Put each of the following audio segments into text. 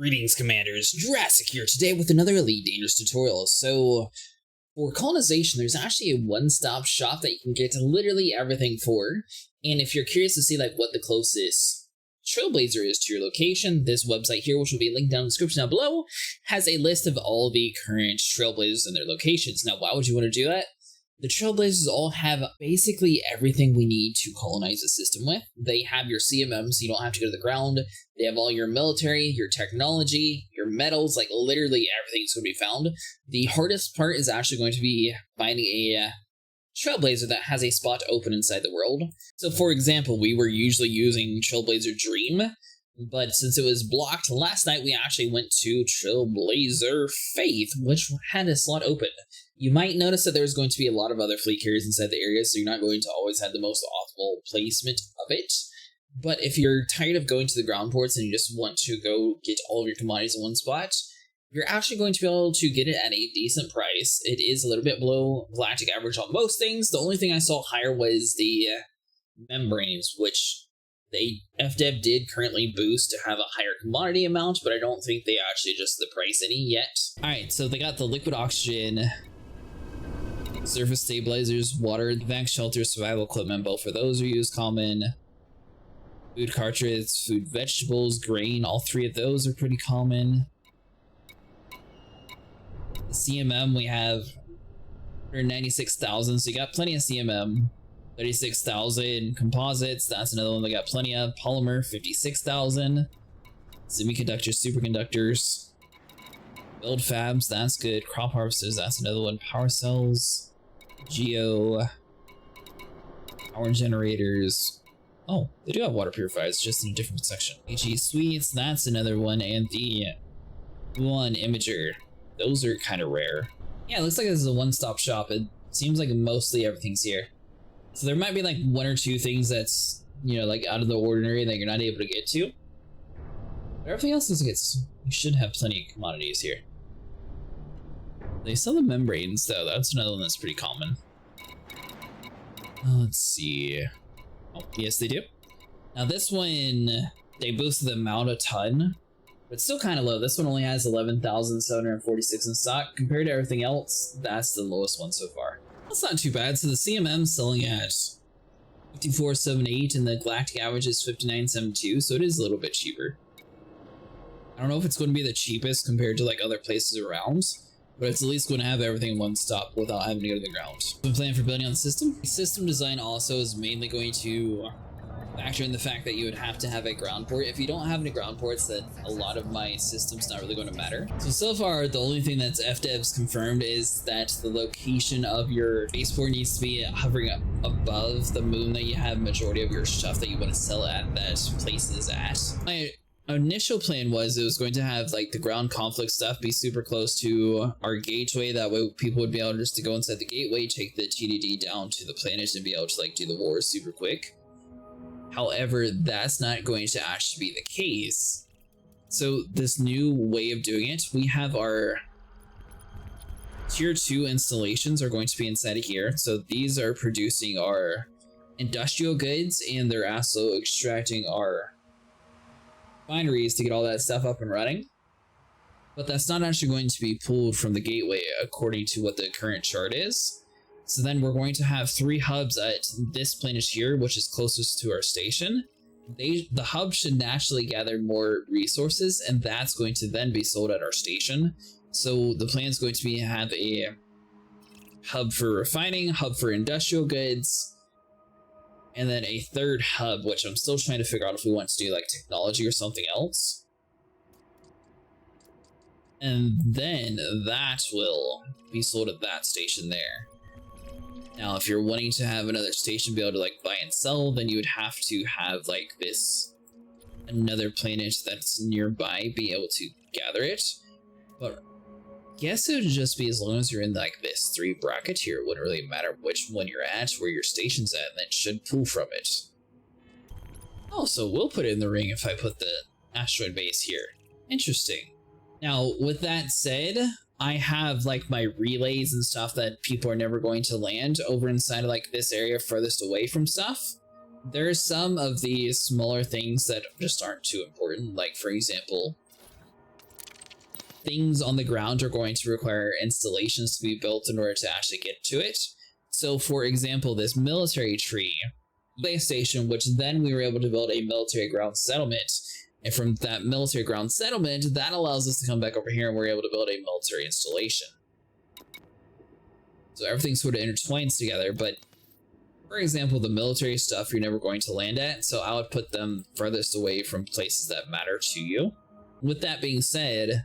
Greetings, Commanders. Jurassic here today with another Elite Dangerous tutorial. So, for colonization, there's actually a one-stop shop that you can get literally everything for. And if you're curious to see what the closest Trailblazer is to your location, this website here, which will be linked down in the description down below, has a list of all the current Trailblazers and their locations. Now, why would you want to do that? The Trailblazers all have basically everything we need to colonize the system with. They have your CMM, so you don't have to go to the ground. They have all your military, your technology, your metals, literally everything's going to be found. The hardest part is actually going to be finding a Trailblazer that has a spot open inside the world. So for example, we were usually using Trailblazer Dream, but since it was blocked last night, we actually went to Trailblazer Faith, which had a slot open. You might notice that there's going to be a lot of other fleet carriers inside the area, so you're not going to always have the most optimal placement of it. But if you're tired of going to the ground ports and you just want to go get all of your commodities in one spot, you're actually going to be able to get it at a decent price. It is a little bit below galactic average on most things. The only thing I saw higher was the membranes, which the FDev did currently boost to have a higher commodity amount, but I don't think they actually adjusted the price any yet. Alright, so they got the liquid oxygen, surface stabilizers, water, evac shelter, survival equipment, both for those are used common. Food cartridges, food vegetables, grain, all three of those are pretty common. The CMM, we have 196,000, so you got plenty of CMM. 36,000 composites, that's another one they got plenty of. Polymer, 56,000. Semiconductors, superconductors. Build fabs, that's good. Crop harvesters, that's another one. Power cells. Geo. Power generators. Oh, they do have water purifiers, just in a different section. HE suites, that's another one. And the one imager. Those are kind of rare. Yeah, it looks like this is a one-stop shop. It seems like mostly everything's here. So there might be one or two things that's, out of the ordinary that you're not able to get to. But everything else is you should have plenty of commodities here. They sell the membranes though, that's another one that's pretty common. Let's see. Oh, yes they do. Now this one, they boosted the amount a ton, but still kind of low. This one only has 11,746 in stock. Compared to everything else, that's the lowest one so far. That's not too bad. So the CMM selling at 54.78 and the galactic average is 59.72, so it is a little bit cheaper. I don't know if it's going to be the cheapest compared to other places around, but it's at least going to have everything in one stop without having to go to the ground. Been planning for building on the system. The system design also is mainly going to factor in the fact that you would have to have a ground port. If you don't have any ground ports, then a lot of my system's not really going to matter. So far, the only thing that's FDev's confirmed is that the location of your spaceport needs to be hovering up above the moon that you have majority of your stuff that you want to sell at that place is at. My initial plan was it was going to have the ground conflict stuff be super close to our gateway. That way people would be able just to go inside the gateway, take the TDD down to the planet and be able to do the wars super quick. However, that's not going to actually be the case. So this new way of doing it, we have our tier 2 installations are going to be inside of here. So these are producing our industrial goods and they're also extracting our refineries to get all that stuff up and running. But that's not actually going to be pulled from the gateway according to what the current chart is. So then we're going to have 3 hubs at this planet here, which is closest to our station. The hub should naturally gather more resources, and that's going to then be sold at our station. So the plan is going to be have a hub for refining, hub for industrial goods, and then a third hub, which I'm still trying to figure out if we want to do technology or something else. And then that will be sold at that station there. Now, if you're wanting to have another station be able to buy and sell, then you would have to have this another planet that's nearby be able to gather it. But I guess it would just be as long as you're in this 3 bracket here, it wouldn't really matter which one you're at, where your station's at, and then it should pull from it. Oh, so we'll put it in the ring if I put the asteroid base here. Interesting. Now, with that said, I have my relays and stuff that people are never going to land over inside of this area furthest away from stuff. There are some of the smaller things that just aren't too important. For example, things on the ground are going to require installations to be built in order to actually get to it. So for example, this military tree, base station, which then we were able to build a military ground settlement. And from that military ground settlement, that allows us to come back over here and we're able to build a military installation. So everything sort of intertwines together, but for example, the military stuff you're never going to land at, so I would put them furthest away from places that matter to you. With that being said,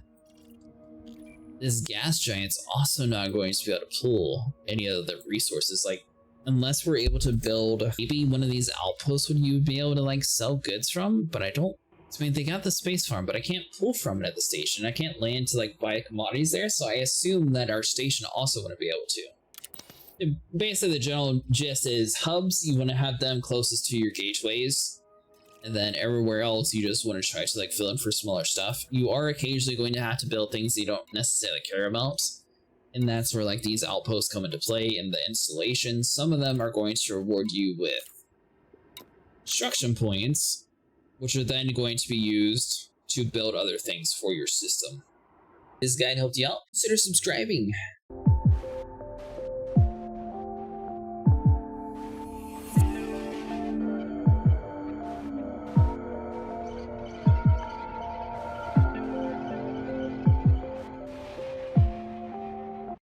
this gas giant's also not going to be able to pull any of the resources, like, unless we're able to build maybe one of these outposts would you be able to like sell goods from, but I don't. I mean, they got the space farm, but I can't pull from it at the station. I can't land to like buy commodities there, so I assume that our station also wouldn't be able to. Basically, the general gist is hubs, you want to have them closest to your gateways, and then everywhere else you just want to try to like fill in for smaller stuff. You are occasionally going to have to build things you don't necessarily care about, and that's where like these outposts come into play in the installation. Some of them are going to reward you with construction points, which are then going to be used to build other things for your system. If this guide helped you out, consider subscribing.